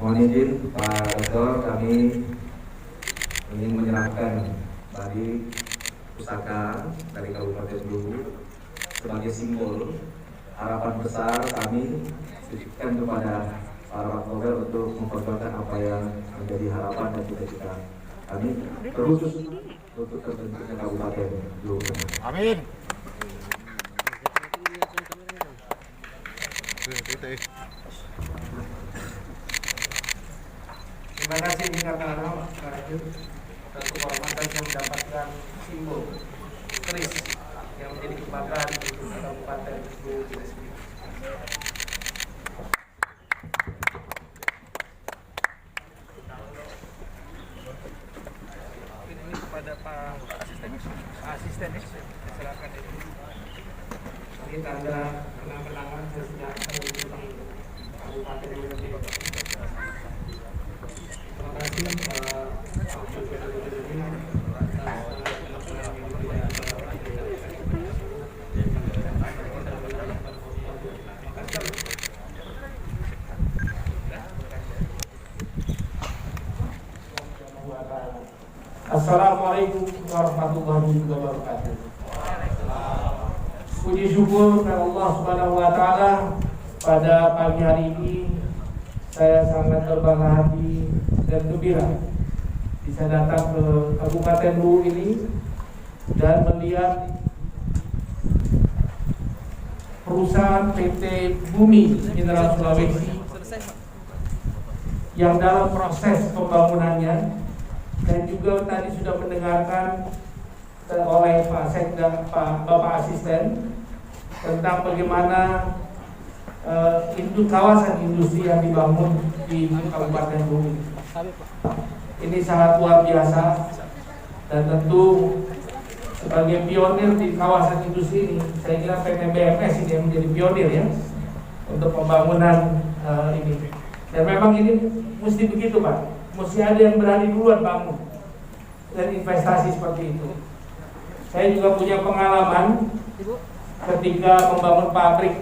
Mohon izin Pak Rektor, kami ingin menyerahkan tadi pusaka dari Kabupaten Luwu sebagai simbol harapan besar kami titipkan kepada para novel untuk memperjuangkan apa yang menjadi harapan dan cita-cita kami terkhusus untuk terbentuknya Kabupaten Luwu. Amin. Terima kasih Bintang Raju dan kehormatan yang mendapatkan simbol keris yang menjadi kebanggaan untuk Kabupaten Luwu. Ini kepada Pak Asisten, silakan itu. Ini tanda kenang-kenangan sejak di Kabupaten Luwu. Assalamualaikum warahmatullahi wabarakatuh. Puji syukur kepada Allah Subhanahu wa taala, pada pagi hari ini saya sangat berbangga hati dan gembira bisa datang ke Kabupaten Luwu ini dan melihat perusahaan PT Bumi Mineral Sulawesi yang dalam proses pembangunannya, dan juga tadi sudah mendengarkan oleh Pak Sekda, Bapak Asisten tentang bagaimana itu kawasan industri yang dibangun di Kabupaten Luwu. Ini sangat luar biasa, dan tentu sebagai pionir di kawasan industri ini, saya kira PT BMS ini yang menjadi pionir ya untuk pembangunan ini. Dan memang ini mesti begitu Pak, mesti ada yang berani duluan bangun dan investasi seperti itu. Saya juga punya pengalaman ketika membangun pabrik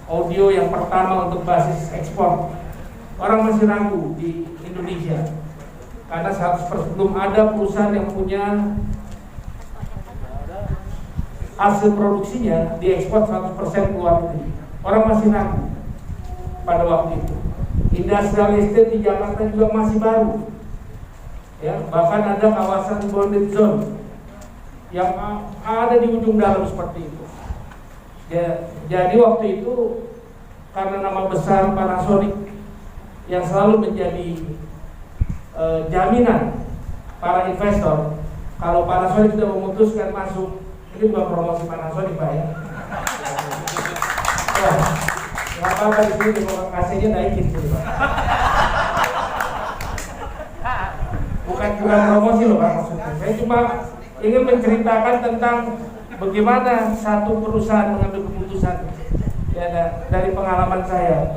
audio yang pertama untuk basis ekspor. Orang masih ragu di Indonesia karena belum ada perusahaan yang punya hasil produksinya diekspor 100% keluar negeri. Orang masih ragu pada waktu itu. Industrial estate di Jakarta juga masih baru, ya, bahkan ada kawasan bonded zone yang ada di ujung dalam seperti itu. Ya, jadi waktu itu karena nama besar Panasonic yang selalu menjadi jaminan para investor, Kalau Panasonic sudah memutuskan masuk, ini bukan promosi Panasonic Pak ya. Nggak apa-apa di sini, AC-nya naikin gitu Pak. Bukan promosi loh Pak maksudnya. Saya cuma ingin menceritakan tentang bagaimana satu perusahaan mengambil keputusan ya, dari pengalaman saya.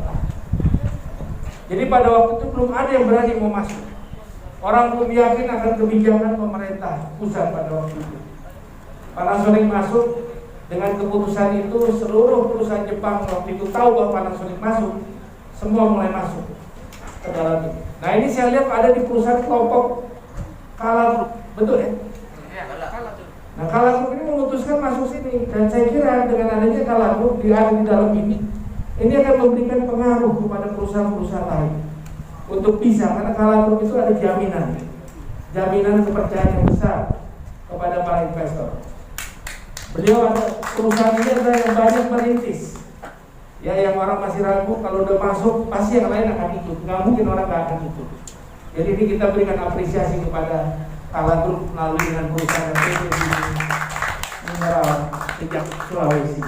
Jadi pada waktu itu belum ada yang berani mau masuk. Orang belum yakin akan kebijakan pemerintah pusat pada waktu itu. Panasonic masuk, dengan keputusan itu seluruh perusahaan Jepang waktu itu tahu bahwa Panasonic masuk, semua mulai masuk ke dalam ini. Nah ini saya lihat ada di perusahaan kelompok Kala, betul ya? Nah Kala Group ini memutuskan masuk sini, dan saya kira dengan adanya Kala Group di dalam ini akan memberikan pengaruh kepada perusahaan-perusahaan lain untuk bisa, karena Kala Group itu ada jaminan kepercayaan yang besar kepada para investor. Beliau ada perusahaan ini adalah yang banyak merintis. Ya, yang orang masih ragu kalau udah masuk pasti yang lain akan ikut. Nggak mungkin orang nggak akan ikut. Jadi ini kita berikan apresiasi kepada Kala Group melalui dengan perusahaan PT Mineral sejak Sulawesi.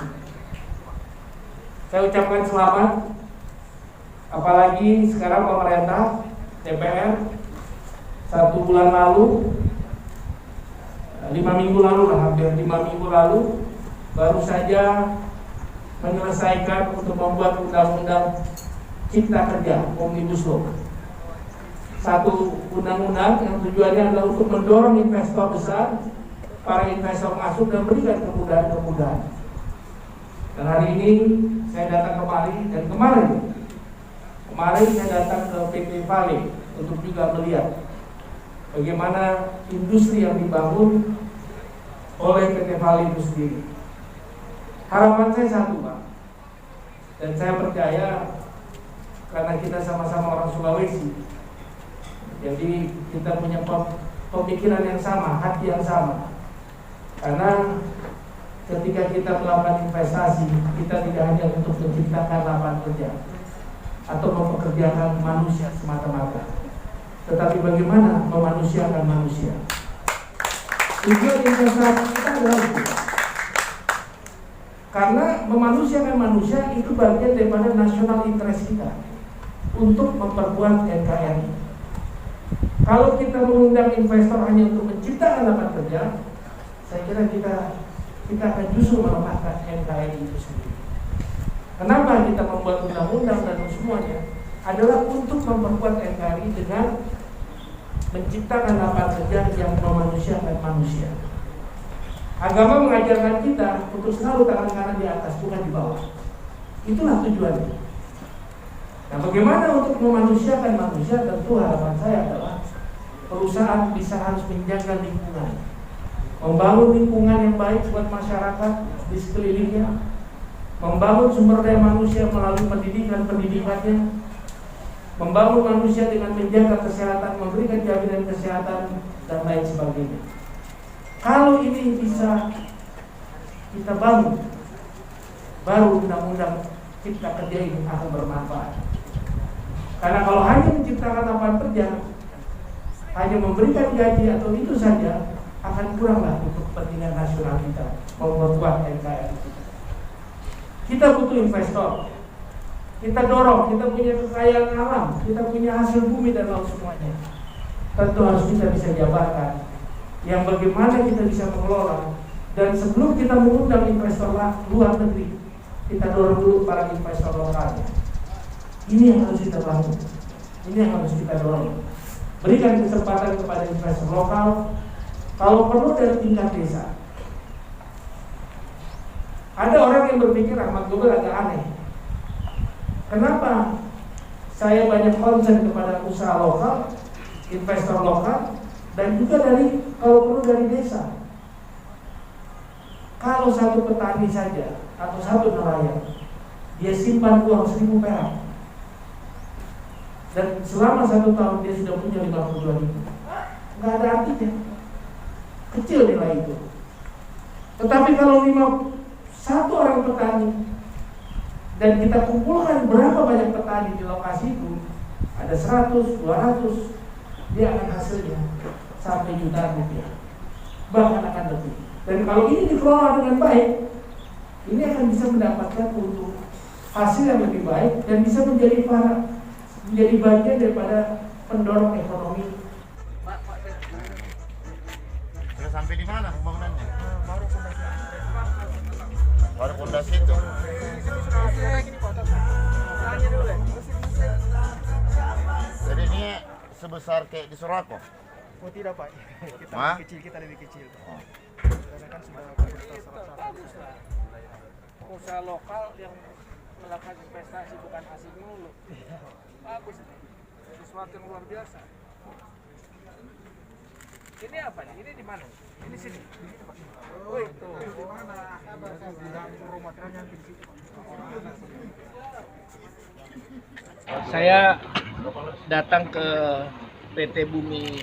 Saya ucapkan selamat. Apalagi sekarang pemerintah DPR 1 bulan lalu, 5 minggu lalu lah, hampir 5 minggu lalu baru saja menyelesaikan untuk membuat undang-undang Cipta Kerja Omnibus Law. Satu undang-undang yang tujuannya adalah untuk mendorong investor besar, para investor masuk dan berikan kemudahan-kemudahan. Dan hari ini saya datang kemari, dan kemarin saya datang ke PT Vale untuk juga melihat bagaimana industri yang dibangun oleh PT Vale itu sendiri. Harapan saya satu Pak, dan saya percaya karena kita sama-sama orang Sulawesi, jadi kita punya pemikiran yang sama, hati yang sama. Karena ketika kita melakukan investasi, kita tidak hanya untuk menciptakan lapangan kerja atau mempekerjakan manusia semata-mata, tetapi bagaimana memanusiakan manusia. Tujuan investasi kita adalah itu. Karena memanusiakan manusia itu bagian daripada national interest kita untuk memperkuat NKRI. Kalau kita mengundang investor hanya untuk menciptakan lapangan kerja, saya kira kita akan justru melemahkan NKRI itu sendiri. Kenapa kita membuat undang-undang dan semuanya? Adalah untuk memperkuat NKRI dengan menciptakan lapangan kerja yang memanusiakan manusia. Agama mengajarkan kita untuk selalu tangan kanan di atas, bukan di bawah. Itulah tujuannya. Nah, bagaimana untuk memanusiakan manusia? Tentu harapan saya adalah perusahaan bisa harus menjaga lingkungan, membangun lingkungan yang baik buat masyarakat di sekelilingnya, membangun sumber daya manusia melalui pendidikannya, membangun manusia dengan menjaga kesehatan, memberikan jaminan kesehatan dan lain sebagainya. Kalau ini bisa kita bangun, baru undang-undang Cipta Kerja ini akan bermanfaat. Karena kalau hanya menciptakan lapangan kerja, hanya memberikan gaji atau itu saja, akan kuranglah untuk kepentingan nasional kita, memperkuat NKRI kita. Kita butuh investor. Kita dorong, kita punya kekayaan alam, kita punya hasil bumi dan laut semuanya. Tentu harus kita bisa jabarkan yang bagaimana kita bisa mengelola. Dan sebelum kita mengundang investor luar negeri, kita dorong dulu para investor lokalnya. Ini yang harus kita bangun, ini yang harus kita dorong. Berikan kesempatan kepada investor lokal, kalau perlu dari tingkat desa. Ada orang yang berpikir Ahmad Gobel agak aneh. Kenapa saya banyak concern kepada usaha lokal, investor lokal, dan juga kalau perlu dari desa. Kalau satu petani saja atau satu nelayan, dia simpan uang 1.000 perak, dan selama 1 tahun dia sudah punya 52.000, nggak ada artinya, kecil nilai itu. Tetapi kalau satu orang petani, dan kita kumpulkan berapa banyak petani di lokasi itu, ada 100, 200, dia akan hasilnya sampai jutaan rupiah. bahkan akan lebih. Dan kalau ini dikelola dengan baik, ini akan bisa mendapatkan untuk hasil yang lebih baik dan bisa menjadi bagian daripada pendorong ekonomi. Sudah sampai di mana pembangunannya? Baru pondasi itu. Jadi ini sebesar kayak di Sorako? Oh tidak Pak, Hah? kita lebih kecil. Oh. Karena kan sudah kualitas rata-rata. Usaha lokal yang melakukan investasi bukan asing dulu. Bagus, sesuatu yang luar biasa. Ini apa nih? Ini di mana? Ini sini. Oh itu. Di mana? Rumah di situ. Saya datang ke PT Bumi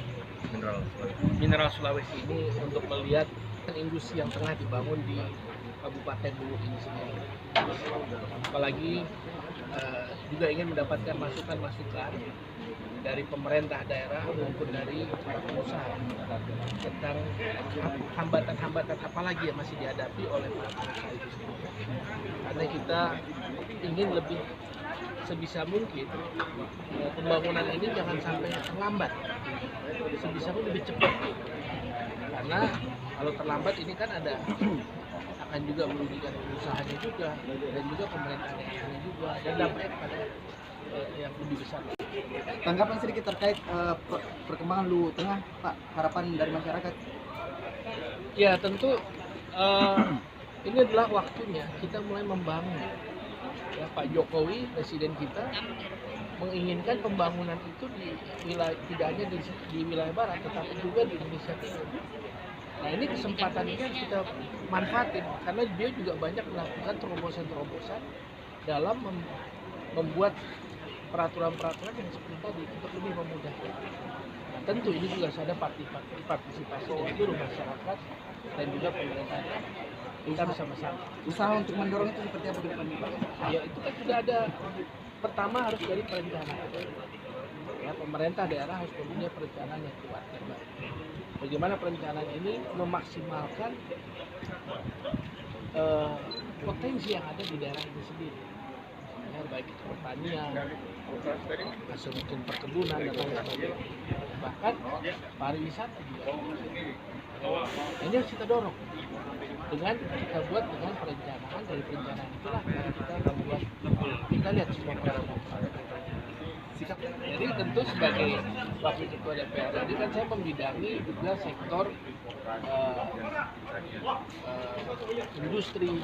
Mineral Sulawesi ini untuk melihat industri yang tengah dibangun di Kabupaten Luwu ini sendiri. Apalagi juga ingin mendapatkan masukan-masukan dari pemerintah daerah maupun dari para pengusaha tentang hambatan-hambatan apa lagi yang masih dihadapi oleh para pengusaha itu sendiri. Karena kita ingin lebih sebisa mungkin pembangunan ini jangan sampai terlambat, sebisa mungkin lebih cepat. Karena kalau terlambat ini kan ada akan juga merugikan usahanya juga dan juga pemerintah daerahnya juga dan dampaknya kepada yang lebih besar. Tanggapan sedikit terkait perkembangan Luwu Tengah, Pak, harapan dari masyarakat. Ya tentu ini adalah waktunya kita mulai membangun. Ya, Pak Jokowi, presiden kita, menginginkan pembangunan itu di wilayah, tidak hanya di wilayah barat, tetapi juga di Indonesia Timur. Nah ini kesempatan ini harus kita manfaatin karena dia juga banyak melakukan terobosan-terobosan dalam membuat peraturan-peraturan yang seperti tadi untuk lebih memudahkan. Nah, tentu ini juga ada partisipasi dari seluruh masyarakat dan juga pemerintah. Kita bersama-sama. Usaha untuk mendorong itu seperti apa ke depannya, Pak? Ya itu kan sudah ada. Pertama harus dari perencanaan. Ya, pemerintah daerah harus mempunyai perencanaan yang kuat dan baik. Bagaimana perencanaan ini memaksimalkan potensi yang ada di daerah itu sendiri. Ya, baik itu pertanian, masuk mungkin perkebunan dan lain sebagainya. Bahkan pariwisata juga. Ini harus kita dorong dengan kita buat dengan perencanaan. Dari perencanaan itulah kita membuat, kita lihat semua program. Jadi tentu sebagai wakil ketua DPR tadi kan saya membidangi juga sektor industri,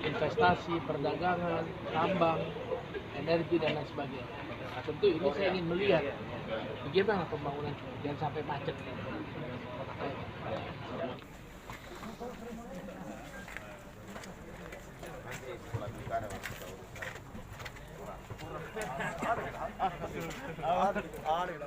investasi, perdagangan, tambang, energi dan lain sebagainya. Nah, tentu ini saya ingin melihat bagaimana pembangunan jangan sampai macet. Ada.